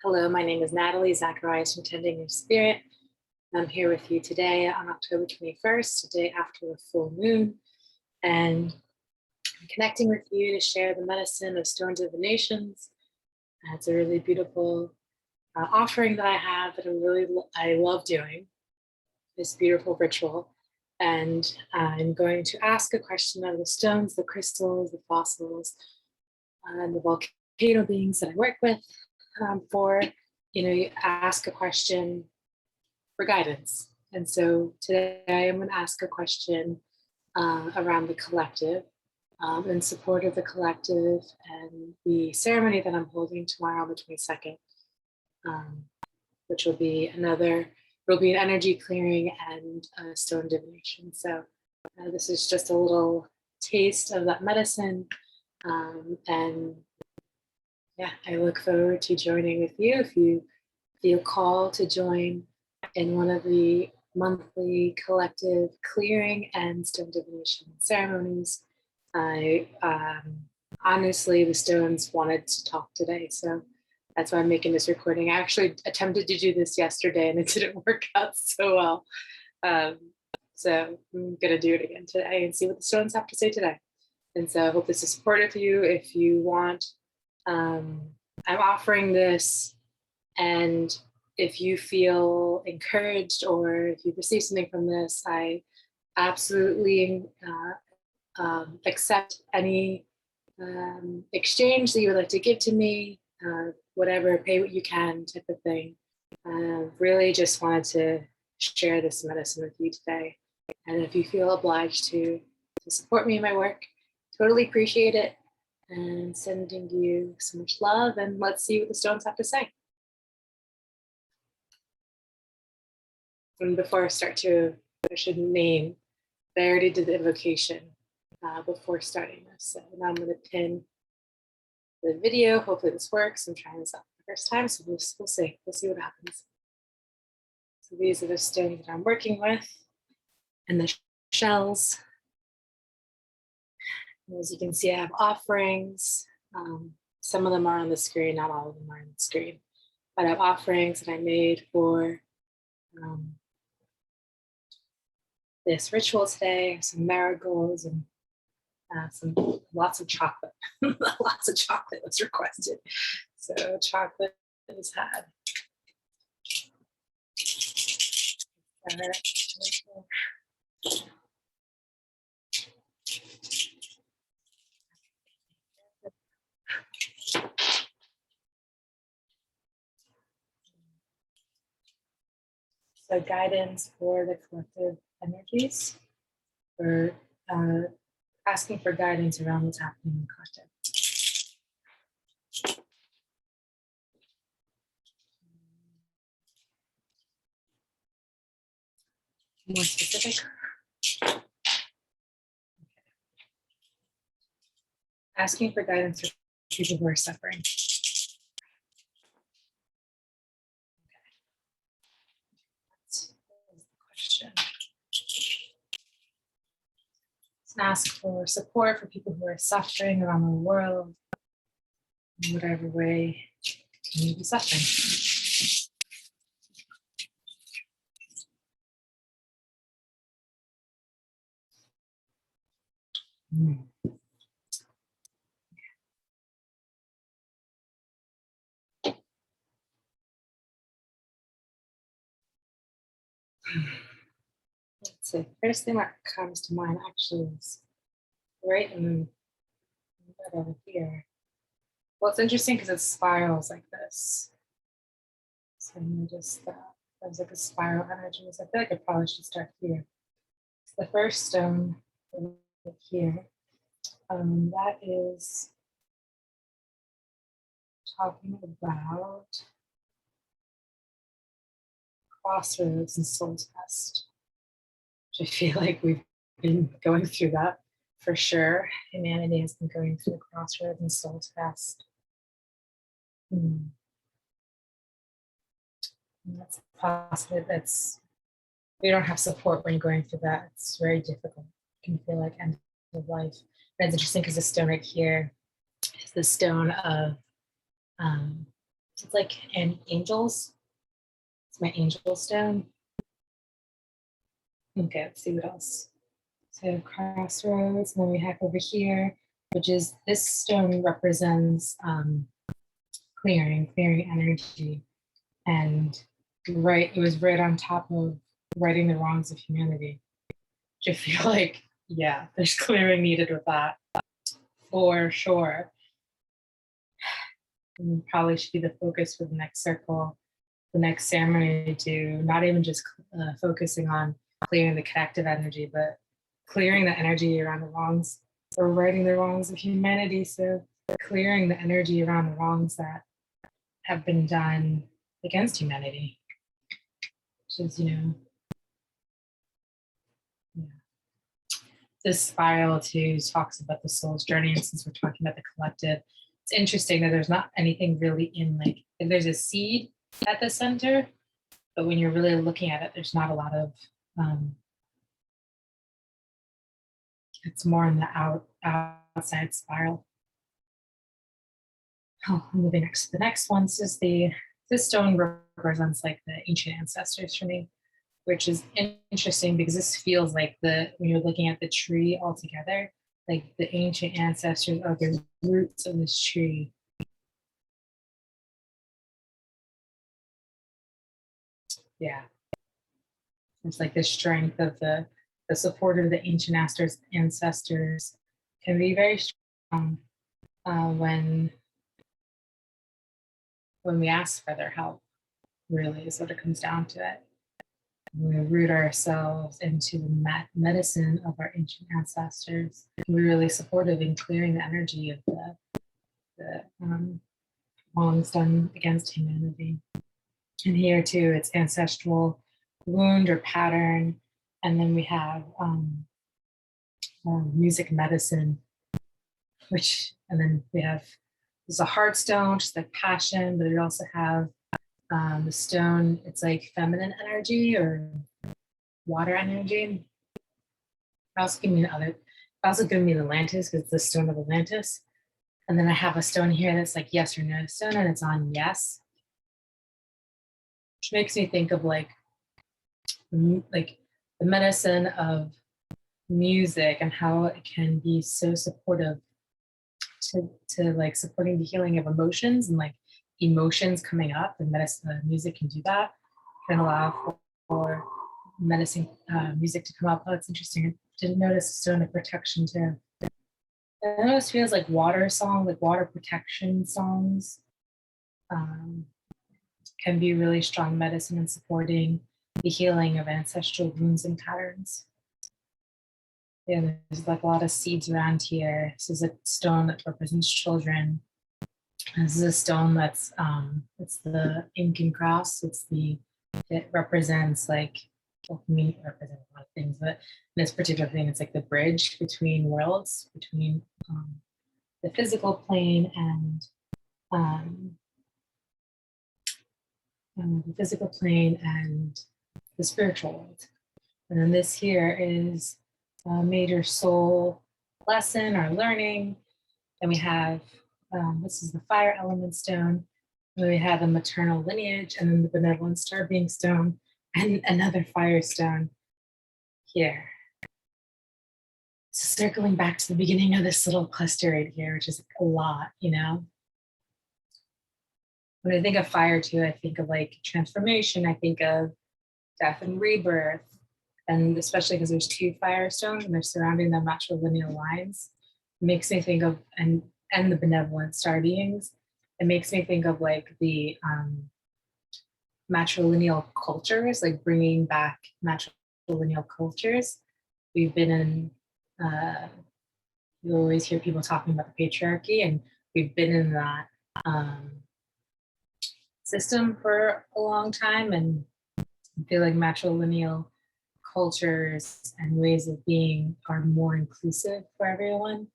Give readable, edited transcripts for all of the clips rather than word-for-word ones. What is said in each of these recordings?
Hello, my name is Natalie Zacharias from Tending Your Spirit. I'm here with you today on October 21st, the day after the full moon, and I'm connecting with you to share the medicine of stone divinations. It's a really beautiful offering that I have that I love doing, this beautiful ritual. And I'm going to ask a question of the stones, the crystals, the fossils, and the volcano beings that I work with. You ask a question for guidance. And so today I'm going to ask a question around the collective, in support of the collective and the ceremony that I'm holding tomorrow on the 22nd, which will be an energy clearing and stone divination. So this is just a little taste of that medicine. And yeah, I look forward to joining with you. If you feel called to join in one of the monthly collective clearing and stone divination ceremonies, honestly, the stones wanted to talk today. So that's why I'm making this recording. I actually attempted to do this yesterday and it didn't work out so well. So I'm gonna do it again today and see what the stones have to say today. And so I hope this is supportive for you. If you want, I'm offering this, and if you feel encouraged or if you receive something from this, I absolutely accept any exchange that you would like to give to me, whatever, pay what you can type of thing. Really just wanted to share this medicine with you today. And if you feel obliged to support me in my work, totally appreciate it. And sending you so much love, and let's see what the stones have to say. And before I start I should name, I already did the invocation before starting this. So now I'm going to pin the video. Hopefully this works. I'm trying this out for the first time, so we'll see. We'll see what happens. So these are the stones that I'm working with, and the shells. As you can see, I have offerings. Some of them are on the screen, not all of them are on the screen. But I have offerings that I made for this ritual today. Some marigolds and lots of chocolate. Lots of chocolate was requested. So chocolate is had. So guidance for the collective energies, or asking for guidance around what's happening in the collective. More specific. Okay. Asking for guidance for people who are suffering. Question. Let's ask for support for people who are suffering around the world, in whatever way you may be suffering. Let's see. First thing that comes to mind actually is right in the middle here. Well, it's interesting because it spirals like this. So notice that there's like a spiral energy. So I feel like I probably should start here. So the first stone here, that is talking about crossroads and soul's quest. Which I feel like we've been going through that for sure. Humanity has been going through the crossroads and soul's quest. That's positive. We don't have support when going through that. It's very difficult. It can feel like end of life. And it's interesting because the stone right here is the stone of It's like an angel's. It's my angel stone. Okay, let's see what else. So crossroads, and then we have over here, which is this stone represents clearing energy. And it was right on top of righting the wrongs of humanity. Which I feel like, yeah, there's clearing needed with that for sure. And probably should be the focus for the next circle, the next ceremony, to not even just focusing on clearing the collective energy, but clearing the energy around the wrongs or righting the wrongs of humanity. So clearing the energy around the wrongs that have been done against humanity, which is, yeah. This spiral too talks about the soul's journey, and since we're talking about the collective, it's interesting that there's not anything really in, like, there's a seed at the center, but when you're really looking at it, there's not a lot of it's more in the outside spiral. Oh, moving next to the next one. This stone represents like the ancient ancestors for me, which is interesting because this feels like when you're looking at the tree altogether, like the ancient ancestors are the roots of this tree. Yeah. It's like the strength of the support of the ancient ancestors can be very strong when we ask for their help, really is what it comes down to it. We root ourselves into the medicine of our ancient ancestors. We're really supportive in clearing the energy of the wrongs done against humanity. And here too, it's ancestral wound or pattern. And then we have music medicine, and then we have, there's a heart stone, just like passion, but we also have the stone, it's like feminine energy or water energy. Also give me the Atlantis, because it's the stone of Atlantis. And then I have a stone here that's like yes or no stone, and it's on yes, which makes me think of like the medicine of music and how it can be so supportive to like supporting the healing of emotions, and like emotions coming up, and music can do that, can allow for medicine music to come up. Oh, it's interesting. I didn't notice stone of protection too. It almost feels like water protection songs can be really strong medicine in supporting the healing of ancestral wounds and patterns. Yeah, there's like a lot of seeds around here. This is a stone that represents children. This is a stone that's it's the Incan cross. It represents like, well, for me, it represents a lot of things, but in this particular thing, it's like the bridge between worlds, between the physical plane and the spiritual world. And then this here is a major soul lesson or learning. Then we have, this is the fire element stone. And then we have the maternal lineage, and then the benevolent star being stone, and another fire stone here. So circling back to the beginning of this little cluster right here, which is a lot, you know. When I think of fire too, I think of like transformation, I think of death and rebirth, and especially because there's two fire stones and they're surrounding the matrilineal lines, it makes me think of, and the benevolent star beings, it makes me think of like the matrilineal cultures, like bringing back matrilineal cultures. We've been in, you always hear people talking about the patriarchy, and we've been in that system for a long time, and I feel like matrilineal cultures and ways of being are more inclusive for everyone.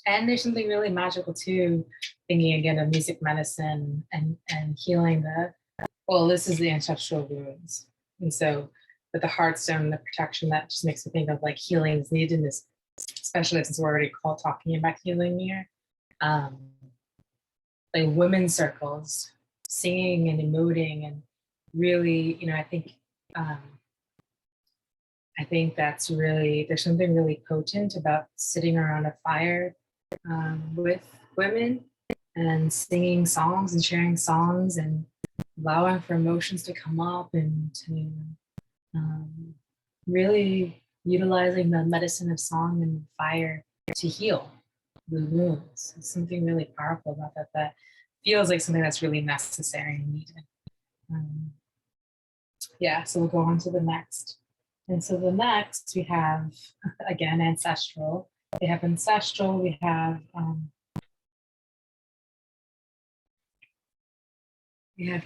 And there's something really magical too, thinking again of music medicine and healing this is the ancestral wounds. And so with the heartstone and the protection, that just makes me think of like healing is needed in this, especially since we're already talking about healing here. But like women's circles, singing and emoting, and really, um, I think that's really, there's something really potent about sitting around a fire with women and singing songs and sharing songs and allowing for emotions to come up and to um, really utilizing the medicine of song and fire to heal the wounds. There's something really powerful about that that feels like something that's really necessary and needed. Um, yeah, so we'll go on to the next. And so the next we have, again, ancestral. We have ancestral, we have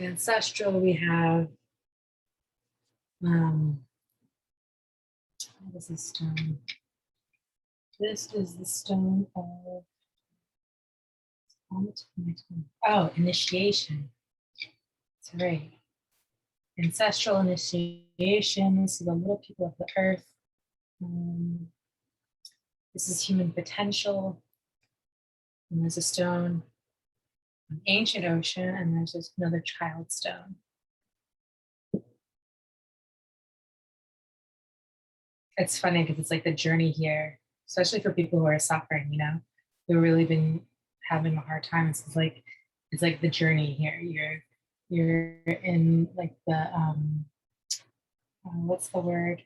ancestral, we have, what is this stone? This is the stone of, oh, initiation. That's right. Ancestral initiation. This is the little people of the earth. This is human potential. And there's a stone, an ancient ocean, and there's just another child stone. It's funny because it's like the journey here, especially for people who are suffering, you know, who've really been having a hard time. It's like the journey here. You're in like the what's the word?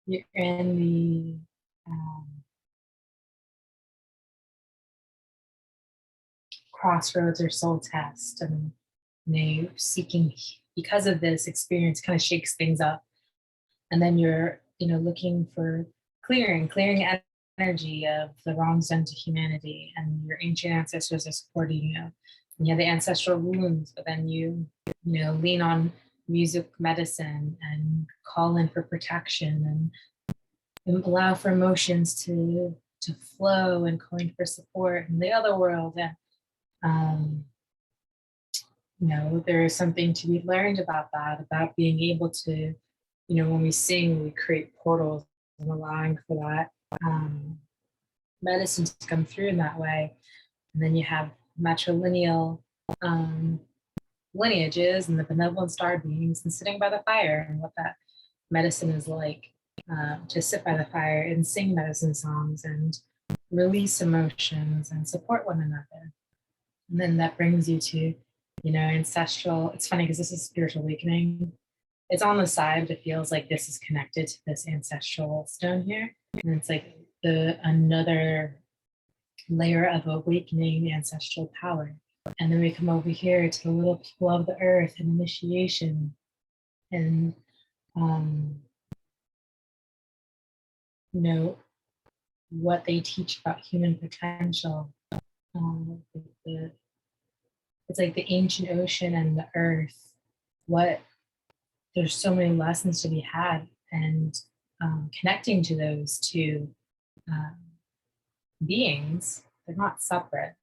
You're in the crossroads or soul test, and you seeking, because of this experience kind of shakes things up, and then you're looking for clearing energy of the wrongs done to humanity, and your ancient ancestors are supporting you, and you have the ancestral wounds, but then you lean on music medicine and call in for protection and allow for emotions to flow and calling for support in the other world. And there is something to be learned about that, about being able to, when we sing, we create portals and allowing for that medicine to come through in that way. And then you have matrilineal lineages and the benevolent star beings and sitting by the fire, and what that medicine is like, to sit by the fire and sing medicine songs and release emotions and support one another. And then that brings you to, ancestral. It's funny because this is spiritual awakening. It's on the side, but it feels like this is connected to this ancestral stone here. And it's like another layer of awakening ancestral power. And then we come over here to the little people of the earth and initiation and, what they teach about human potential. It's like the ancient ocean and the earth. There's so many lessons to be had, and connecting to those two beings. They're not separate,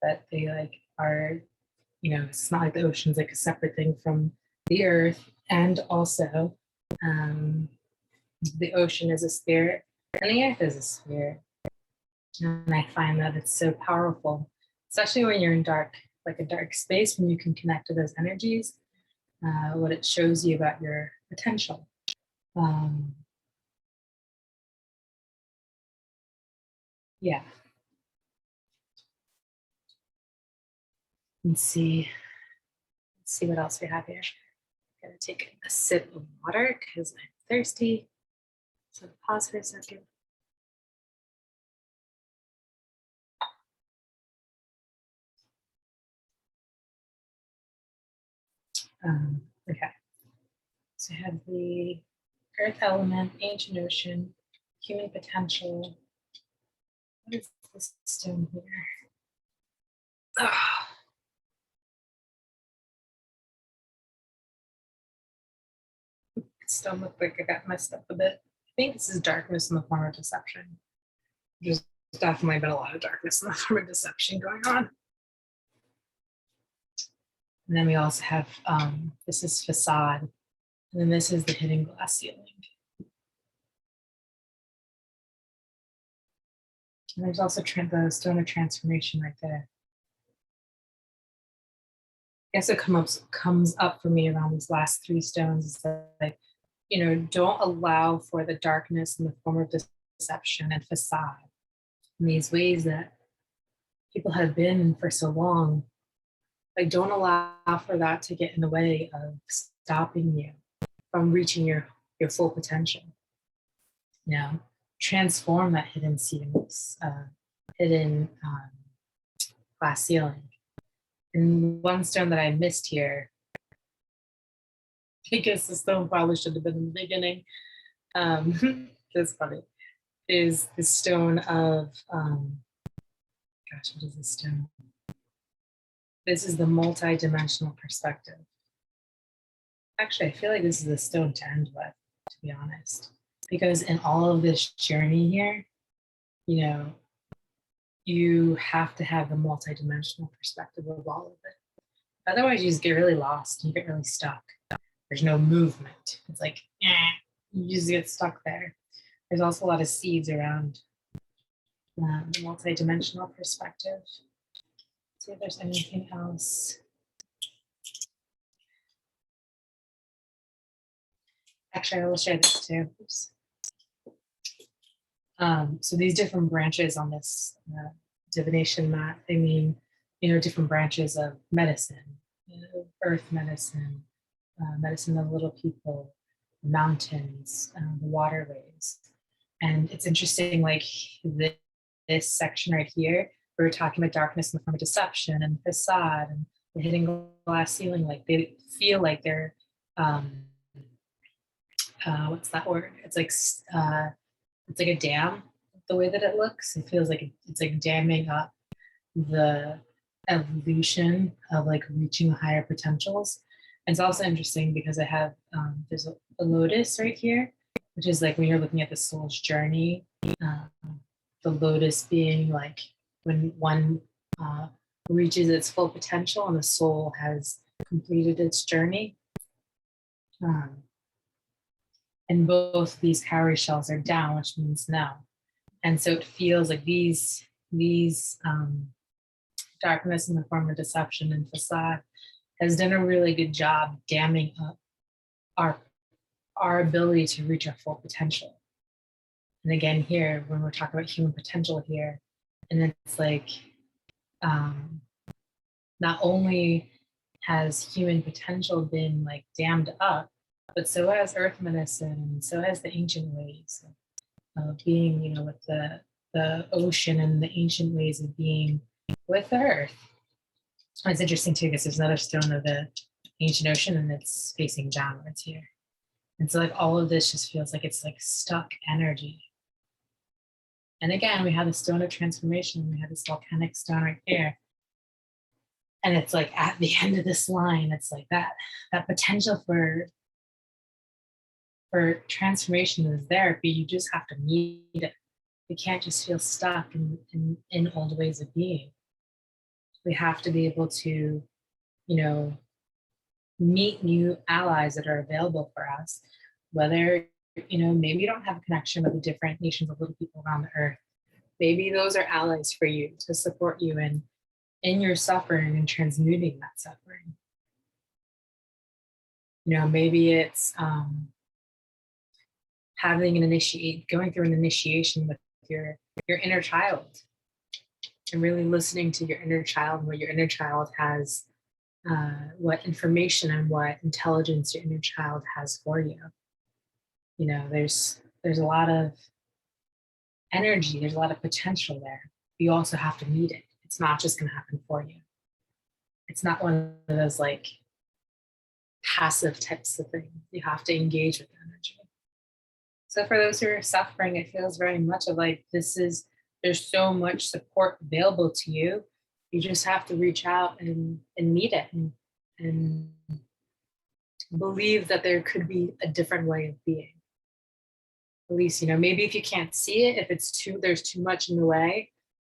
but they are, it's not like the ocean's like a separate thing from the earth. And also the ocean is a spirit and the earth is a spirit. And I find that it's so powerful, especially when you're in a dark space, when you can connect to those energies, what it shows you about your potential. Yeah. Let's see what else we have here. I'm gonna take a sip of water because I'm thirsty. So pause for a second. Okay. So I have the earth element, ancient ocean, human potential. What is this stone here? Oh. Stone looked like I got messed up a bit. I think this is darkness in the form of deception. There's definitely been a lot of darkness in the form of deception going on. And then we also have, this is facade. And then this is the hidden glass ceiling. And there's also the stone of transformation right there. guess what comes up for me around these last three stones is that, like, don't allow for the darkness in the form of deception and facade in these ways that people have been for so long. Like, don't allow for that to get in the way of stopping you from reaching your full potential. You know, transform that hidden ceilings, hidden glass ceiling. And one stone that I missed here, because the stone probably should have been in the beginning, that's funny, is the stone of, gosh, what is this stone? This is the multi-dimensional perspective. Actually, I feel like this is a stone to end with, to be honest, because in all of this journey here, you have to have the multi-dimensional perspective of all of it. Otherwise, you just get really lost. You get really stuck. There's no movement. It's like, you just get stuck there. There's also a lot of seeds around the multi-dimensional perspective. Let's see if there's anything else. Actually, I will share this too. Oops. So these different branches on this divination mat, they mean, different branches of medicine, earth medicine, medicine of little people, mountains, the waterways. And it's interesting, like this section right here, we were talking about darkness in the form of deception and facade and the hidden glass ceiling. Like, they feel like they're, what's that word? It's like a dam. The way that it looks, it feels like it's like damming up the evolution of like reaching higher potentials. And it's also interesting because I have there's a lotus right here, which is like when you're looking at the soul's journey. The lotus being like when one reaches its full potential and the soul has completed its journey. And both these cowrie shells are down, which means no. And so it feels like these darkness in the form of deception and facade has done a really good job damming up our ability to reach our full potential. And again, here, when we're talking about human potential here, and it's like, not only has human potential been like dammed up, but so has earth medicine, and so has the ancient ways of being, with the ocean and the ancient ways of being with the earth. It's interesting too, because there's another stone of the ancient ocean and it's facing downwards here. And so like all of this just feels like it's like stuck energy. And again, we have the stone of transformation. We have this volcanic stone right here. And it's like at the end of this line, it's like that potential for transformation is there, but you just have to meet it. We can't just feel stuck in old ways of being. We have to be able to, meet new allies that are available for us, whether, maybe you don't have a connection with the different nations of little people around the earth. Maybe those are allies for you to support you in your suffering and transmuting that suffering. Maybe it's going through an initiation with your inner child, and really listening to your inner child and what your inner child has, what information and what intelligence your inner child has for you. There's a lot of energy, there's a lot of potential there. You also have to meet it. It's not just going to happen for you. It's not one of those like passive types of things. You have to engage with the energy. So for those who are suffering, it feels very much of like there's so much support available to you. You just have to reach out and meet it and believe that there could be a different way of being. At least, maybe if you can't see it, if there's too much in the way,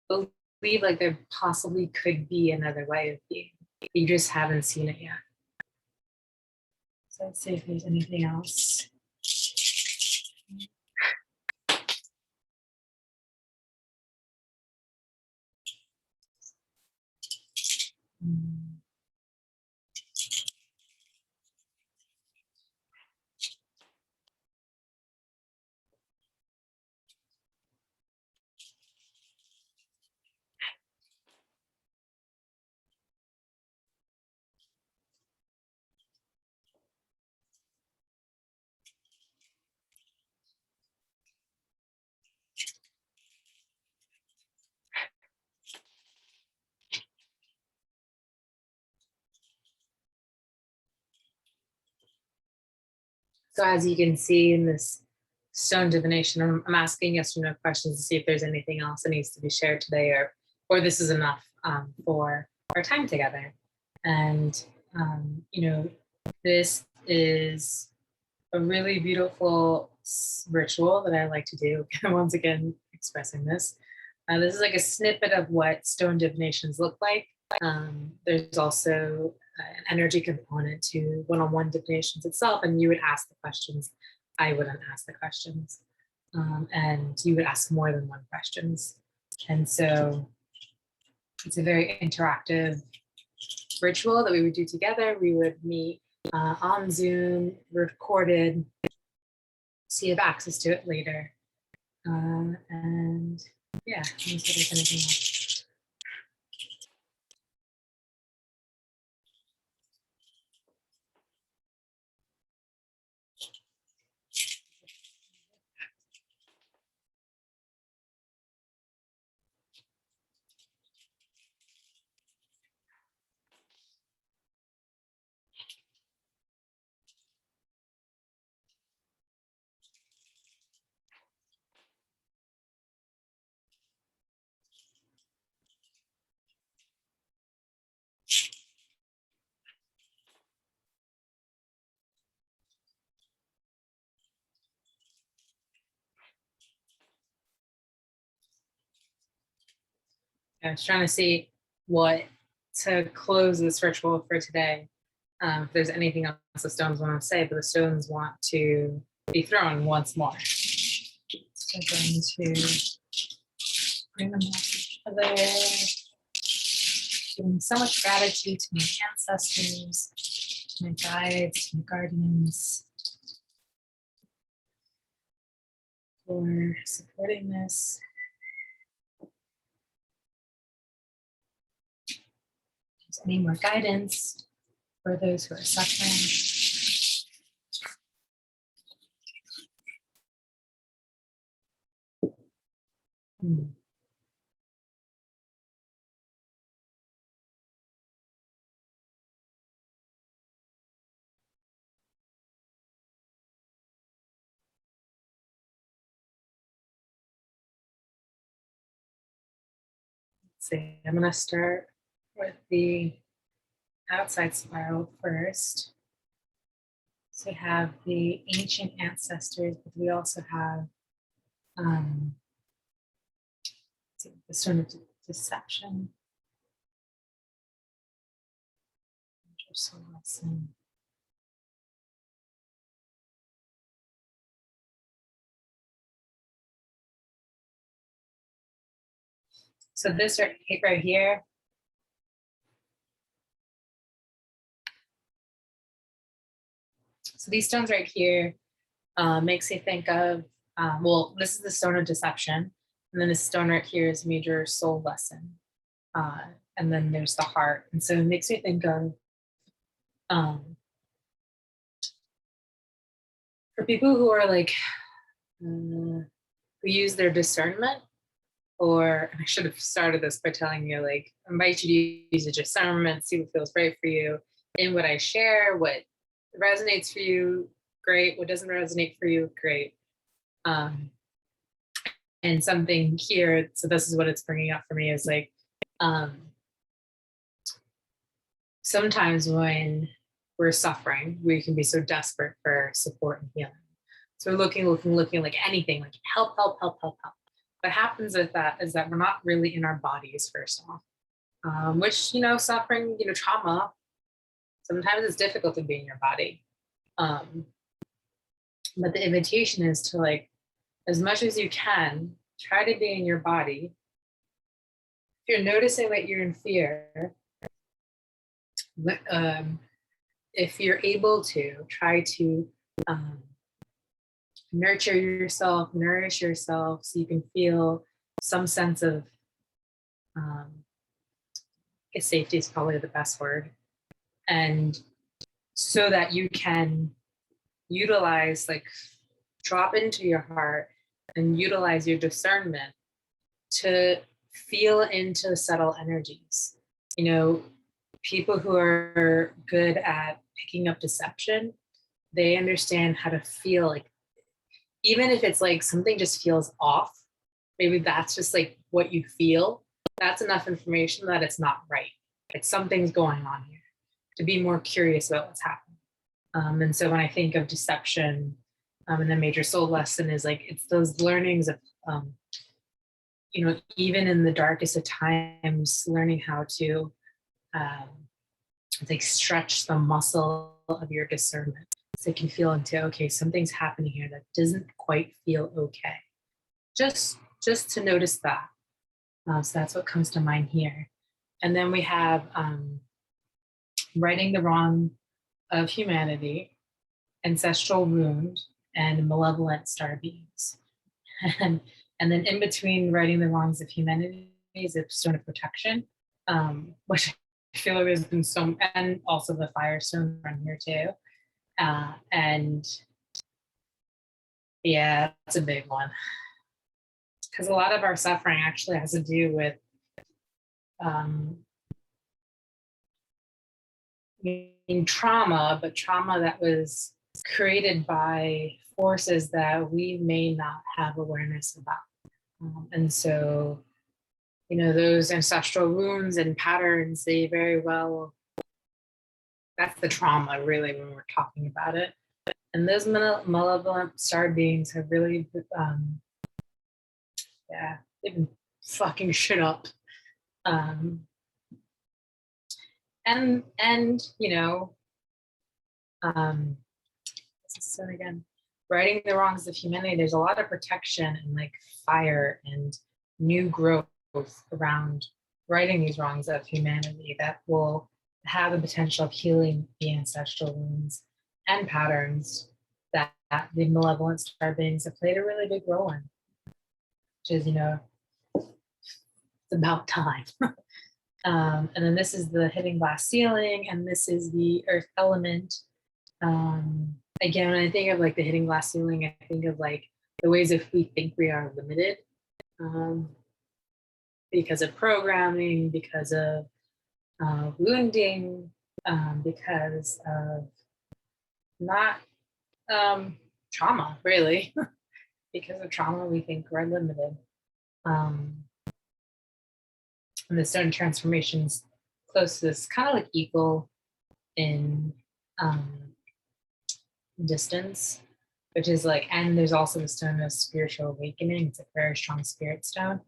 believe like there possibly could be another way of being. You just haven't seen it yet. So let's see if there's anything else. So as you can see in this stone divination, I'm asking yes or no questions to see if there's anything else that needs to be shared today, or this is enough for our time together. And you know, this is a really beautiful ritual that I like to do. Once again, expressing this. This is like a snippet of what stone divinations look like. There's also an energy component to one-on-one divinations itself, and you would ask the questions. I wouldn't ask the questions, and you would ask more than one questions. And so it's a very interactive ritual that we would do together. We would meet on Zoom, recorded, so you have access to it later. And yeah, let me see if there's anything else. I was trying to see what to close this ritual for today. If there's anything else the stones want to say, but the stones want to be thrown once more. So I'm going to bring them all together. Giving so much gratitude to my ancestors, to my guides, to my guardians for supporting this. If there's any more guidance for those who are suffering. See, I'm going to start with the outside spiral first. So we have the ancient ancestors, but we also have the sort of deception. So this right here, so these stones right here makes me think of, well, this is the stone of deception. And then this stone right here is major soul lesson. And then there's the heart. And so it makes me think of, for people who are like, who use their discernment, or I should have started this by telling you, like, I invite you to use your discernment, see what feels right for you. In what I share, what resonates for you, great. What doesn't resonate for you, great. And something here, so this is what it's bringing up for me, is like, sometimes when we're suffering, we can be so desperate for support and healing. So we're looking like anything, like help. What happens with that is that we're not really in our bodies, first off, which, suffering, trauma, sometimes it's difficult to be in your body. But the invitation is to, like, as much as you can, try to be in your body. If you're noticing that you're in fear, if you're able to, try to nurture yourself, nourish yourself, so you can feel some sense of, safety is probably the best word. And so that you can utilize, like, drop into your heart and utilize your discernment to feel into subtle energies. People who are good at picking up deception, they understand how to feel, like, even if it's like something just feels off, maybe that's just like what you feel. That's enough information that it's not right. Like something's going on here, to be more curious about what's happening. And so when I think of deception, and the major soul lesson is like, it's those learnings of, even in the darkest of times, learning how to um, like stretch the muscle of your discernment so you can feel into, okay, something's happening here that doesn't quite feel okay. Just to notice that. So that's what comes to mind here. And then we have righting the wrong of humanity, ancestral wound, and malevolent star beings. and then in between righting the wrongs of humanity is a stone of protection, which I feel like there's been so, and also the firestone from here too. And yeah, that's a big one. Because a lot of our suffering actually has to do with trauma, but trauma that was created by forces that we may not have awareness about. And so, those ancestral wounds and patterns, they very well, that's the trauma really when we're talking about it. And those malevolent star beings have really, they've been fucking shit up. And what's this one again? Righting the wrongs of humanity. There's a lot of protection and like fire and new growth around righting these wrongs of humanity that will have the potential of healing the ancestral wounds and patterns that the malevolent star beings have played a really big role in. Which is, it's about time. And then this is the hidden glass ceiling, and this is the earth element. Again, when I think of like the hidden glass ceiling, I think of like the ways if we think we are limited because of programming, because of wounding, because of not trauma, really. Because of trauma, we think we're limited. And the stone transformations close to this, kind of like equal in distance, which is like, and there's also the stone of spiritual awakening. It's a very strong spirit stone,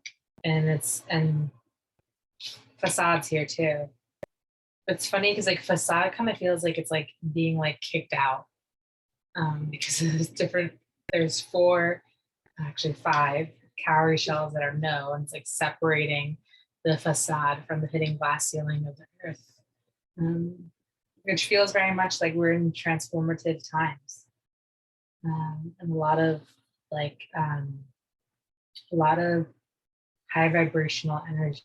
and facades here too. It's funny because like facade kind of feels like it's like being like kicked out, because there's 4, actually 5 cowrie shells that are no, and it's like separating the facade from the hidden glass ceiling of the earth, which feels very much like we're in transformative times. And a lot of high vibrational energy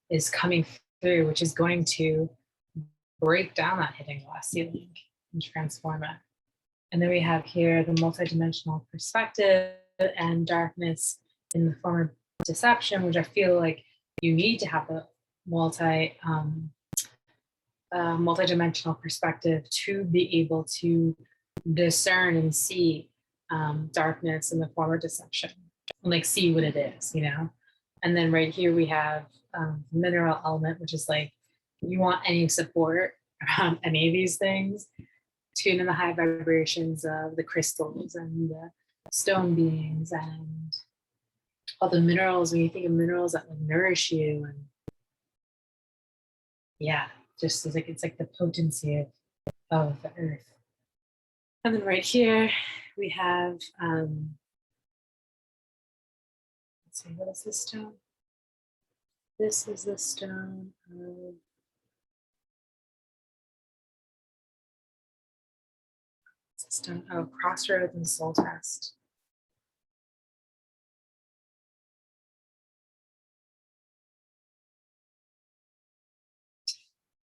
is coming through, which is going to break down that hidden glass ceiling and transform it. And then we have here the multidimensional perspective and darkness in the form of deception, which I feel like you need to have a multidimensional perspective to be able to discern and see darkness in the form of deception, and like see what it is, And then right here we have mineral element, which is like, you want any support around any of these things, tune in the high vibrations of the crystals and the stone beings and all the minerals. When you think of minerals that will nourish you, and just like it's like the potency of the earth. And then right here we have let's see, what is this stone? This is the stone of crossroads and soul test.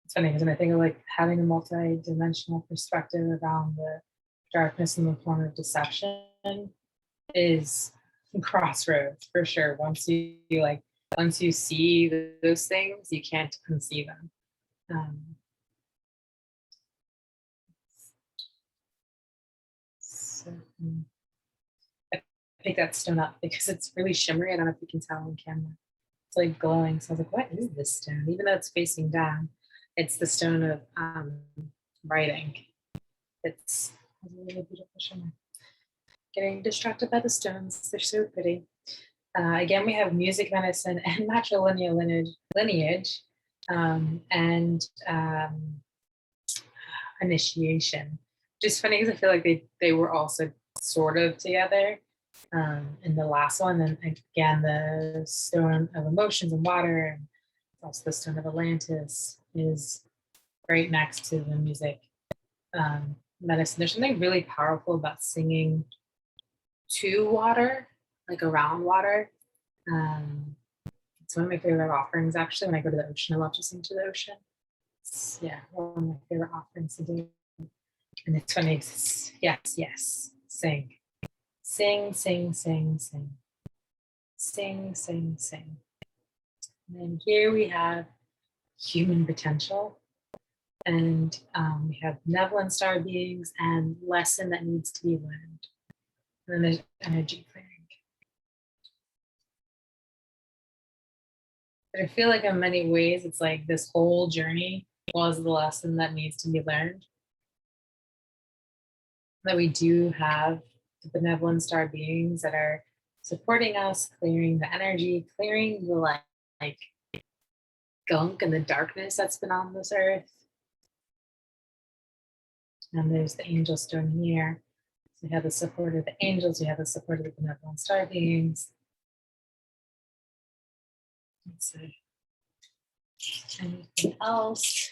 It's funny because when I think of like having a multi-dimensional perspective around the darkness in the form of deception is crossroads for sure. Once you see those things, you can't unsee them. Mm. I picked that stone up because it's really shimmery. I don't know if you can tell on camera. It's like glowing. So I was like, what is this stone? Even though it's facing down, it's the stone of writing. It's a really beautiful shimmer. Getting distracted by the stones. They're so pretty. Again, we have music medicine and natural lineage and initiation. Just funny because I feel like they were also sort of together in the last one. And again, the stone of emotions and water, and also the stone of Atlantis is right next to the music medicine. There's something really powerful about singing to water, like around water. It's one of my favorite offerings, actually. When I go to the ocean, I love to sing to the ocean. It's, yeah, one of my favorite offerings to do. And it's funny, it's, yes, sing. Sing, sing, sing, sing. Sing, sing, sing. And then here we have human potential. And we have benevolent star beings and lesson that needs to be learned. And then there's energy clearing. But I feel like in many ways, it's like this whole journey was the lesson that needs to be learned. That we do have the benevolent star beings that are supporting us, clearing the energy, clearing the like gunk and the darkness that's been on this earth. And there's the angel stone here. So we have the support of the angels, we have the support of the benevolent star beings. Let's see. Anything else?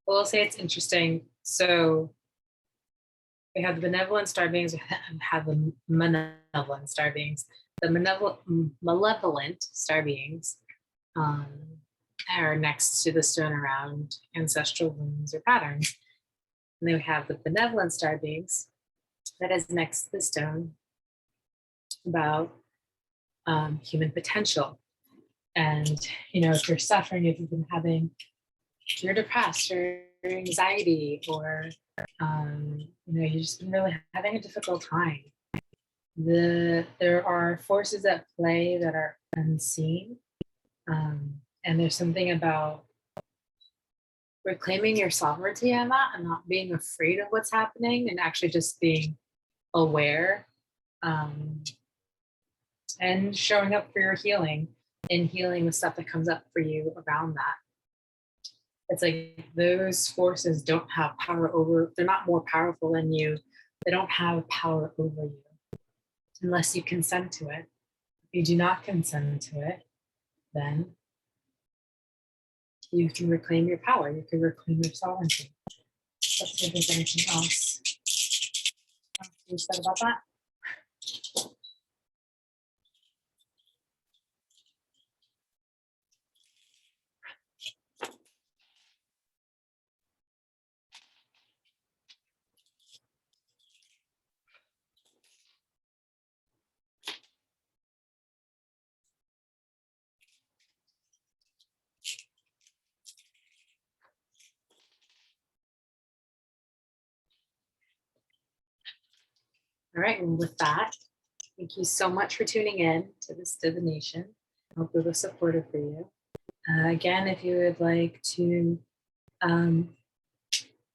Well, I'll say it's interesting. So we have the benevolent star beings, we have the malevolent star beings. The malevolent star beings um, are next to the stone around ancestral wounds or patterns. And then we have the benevolent star beings that is next to the stone about human potential. And, you know, if you're suffering, if you've been having, if you're depressed or anxiety, or, you know, you've just been really having a difficult time, there are forces at play that are unseen. And there's something about reclaiming your sovereignty on that and not being afraid of what's happening and actually just being aware and showing up for your healing and healing the stuff that comes up for you around that. It's like those forces don't have power over, they're not more powerful than you. They don't have power over you unless you consent to it. If you do not consent to it, then you can reclaim your power, you can reclaim your sovereignty. Let's see if there's anything else you said about that. All right, and with that, thank you so much for tuning in to this divination. I hope it was supportive for you. Again, if you would like to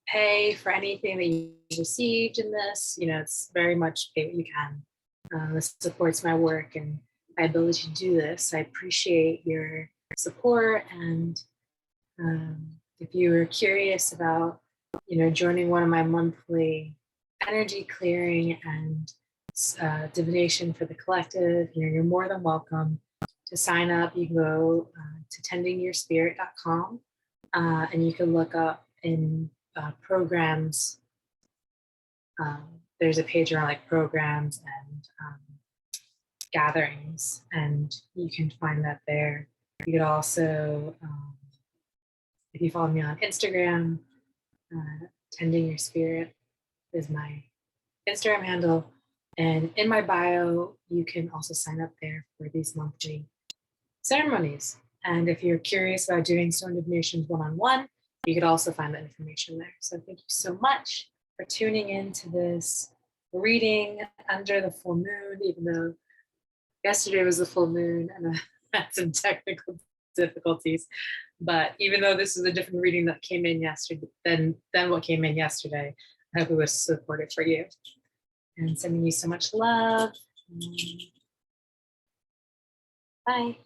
pay for anything that you received in this, you know, it's very much pay what you can. This supports my work and my ability to do this. I appreciate your support. And if you were curious about, you know, joining one of my monthly energy clearing and divination for the collective, you know, you're more than welcome to sign up. You can go to tendingyourspirit.com and you can look up in programs there's a page around like programs and gatherings, and you can find that there. You could also, if you follow me on Instagram, Tending Your Spirit is my Instagram handle. And in my bio, you can also sign up there for these monthly ceremonies. And if you're curious about doing Stone Divinations one-on-one, you could also find that information there. So thank you so much for tuning in to this reading under the full moon, even though yesterday was the full moon and I had some technical difficulties. But even though this is a different reading that came in yesterday than what came in yesterday, I hope it was supportive for you. And sending you so much love. Bye.